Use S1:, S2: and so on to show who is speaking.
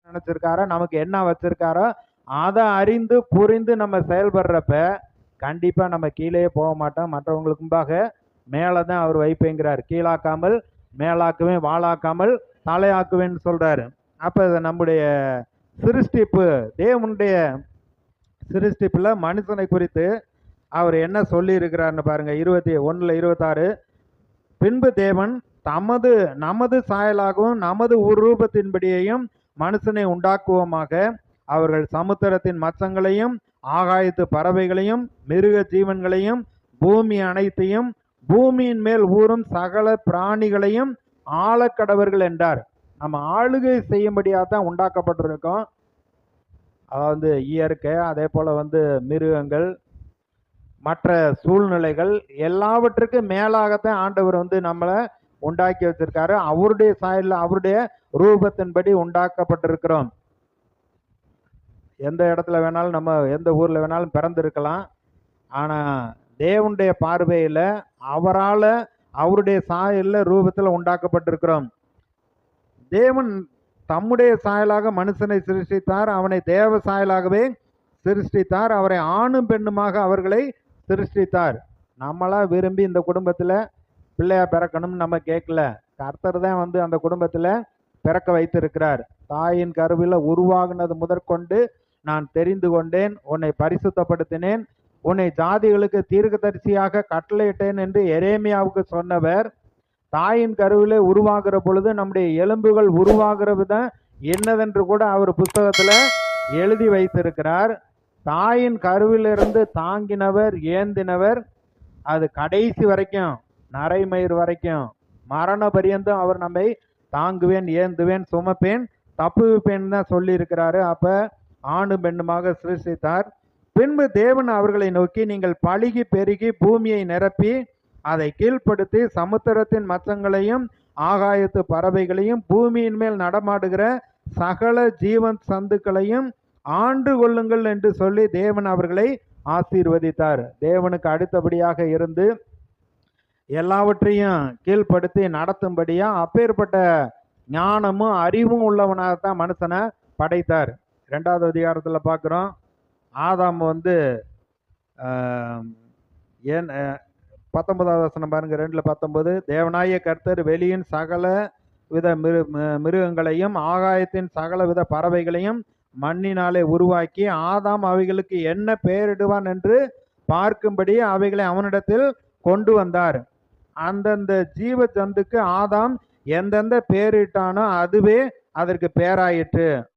S1: நினைச்சிருக்காரோ, நமக்கு என்ன வச்சிருக்காரோ அதை அறிந்து புரிந்து நம்ம செயல்படுறப்ப கண்டிப்பா நம்ம கீழே போக மாட்டோம். மற்றவங்களுக்கு முன்பாக மேலதான் அவர் வைப்பேங்கிறார். கீழாக்காமல் மேலாக்குவேன், வாழாக்காமல் தலையாக்குவேன்னு சொல்றாரு. அப்ப நம்முடைய சிருஷ்டிப்பு, தேவனுடைய சிருஷ்டிப்புல மனுஷனை குறித்து அவர் என்ன சொல்லி இருக்கிறார்னு பாருங்க. 21:26, பின்பு தேவன் நமது சாயலாகவும் நமது உருவத்தின்படியையும் மனுஷனை உண்டாக்குவோமாக, அவர்கள் சமுத்திரத்தின் மச்சங்களையும் ஆகாயத்து பறவைகளையும் மிருக ஜீவன்களையும் பூமி அனைத்தையும் பூமியின் மேல் ஊறும் சகல பிராணிகளையும் ஆழக்கடவர்கள் என்றார். நம்ம ஆளுகை செய்யும்படியாக தான் உண்டாக்கப்பட்டிருக்கோம். அதாவது இயற்கை, அதே போல மிருகங்கள், மற்ற சூழ்நிலைகள் எல்லாவற்றுக்கும் மேலாகத்தான் ஆண்டவர் நம்மளை உண்டாக்கி வச்சிருக்காரு. அவருடைய சாயல்ல, அவருடைய ரூபத்தின்படி உண்டாக்கப்பட்டிருக்கிறோம். எந்த இடத்துல வேணாலும், நம்ம எந்த ஊர்ல வேணாலும் பிறந்திருக்கலாம். ஆனா தேவனுடைய பார்வையில அவரால், அவருடைய சாயல்ல ரூபத்தில் உண்டாக்கப்பட்டிருக்கிறோம். தேவன் தம்முடைய சாயலாக மனுஷனை சிருஷ்டித்தார். அவனை தேவ சாயலாகவே சிருஷ்டித்தார். அவரை ஆணும் பெண்ணுமாக அவர்களை சிருஷ்டித்தார். நம்மளா விரும்பி இந்த குடும்பத்துல பிள்ளையா பிறக்கணும்னு நம்ம கேட்கல. கர்த்தர் தான் அந்த குடும்பத்துல பிறக்க வைத்திருக்கிறார். தாயின் கருவில உருவாகினது முதற்கொண்டு நான் தெரிந்து கொண்டேன், உன்னை பரிசுத்தப்படுத்தினேன், உன்னை ஜாதிகளுக்கு தீர்க்கதரிசியாக கட்டளையிட்டேன் என்று எரேமியாவுக்கு சொன்னவர், தாயின் கருவிலே உருவாகிற பொழுது நம்முடைய எலும்புகள் உருவாகிற விதம் என்னதென்று கூட அவர் புஸ்தகத்துல எழுதி வைத்திருக்கிறார். தாயின் கருவிலிருந்து தாங்கினவர், ஏந்தினவர், அது கடைசி வரைக்கும், நரைமயிர் வரைக்கும், மரண பரியந்தம் அவர் நம்மை தாங்குவேன், ஏந்துவேன், சுமப்பேன், தப்புவிப்பேன் தான் சொல்லி இருக்கிறாரு. அப்ப ஆணு பெண்ணுமாக சிருஷ்டித்தார். பின்பு தேவன் அவர்களை நோக்கி, நீங்கள் பழுகி பெருகி பூமியை நிரப்பி அதை கீழ்ப்படுத்தி சமுத்திரத்தின் மச்சங்களையும் ஆகாயத்து பறவைகளையும் பூமியின் மேல் நடமாடுகிற சகல ஜீவன் சந்துக்களையும் ஆண்டு கொள்ளுங்கள் என்று சொல்லி தேவன் அவர்களை ஆசீர்வதித்தார். தேவனுக்கு அடுத்தபடியாக இருந்து எல்லாவற்றையும் கீழ்ப்படுத்தி நடத்தும்படியா அப்பேற்பட்ட ஞானமும் அறிவும் உள்ளவனாகத்தான் மனுஷனை படைத்தார். 2வது அதிகாரத்தில் பார்க்குறோம். ஆதாம் 19வது வசனம் பாருங்க, 2:19, தேவனாய கர்த்தர் வெளியின் சகல வித மிருகங்களையும் ஆகாயத்தின் சகல வித பறவைகளையும் மண்ணினாலே உருவாக்கி ஆதாம் அவைகளுக்கு என்ன பெயரிடுவான் என்று பார்க்கும்படி அவைகளை அவனிடத்தில் கொண்டு வந்தார். அந்தந்த ஜீவ ஜந்துக்கு ஆதாம் எந்தெந்த பெயரிட்டானோ அதுவே அதற்கு பெயராயிற்று.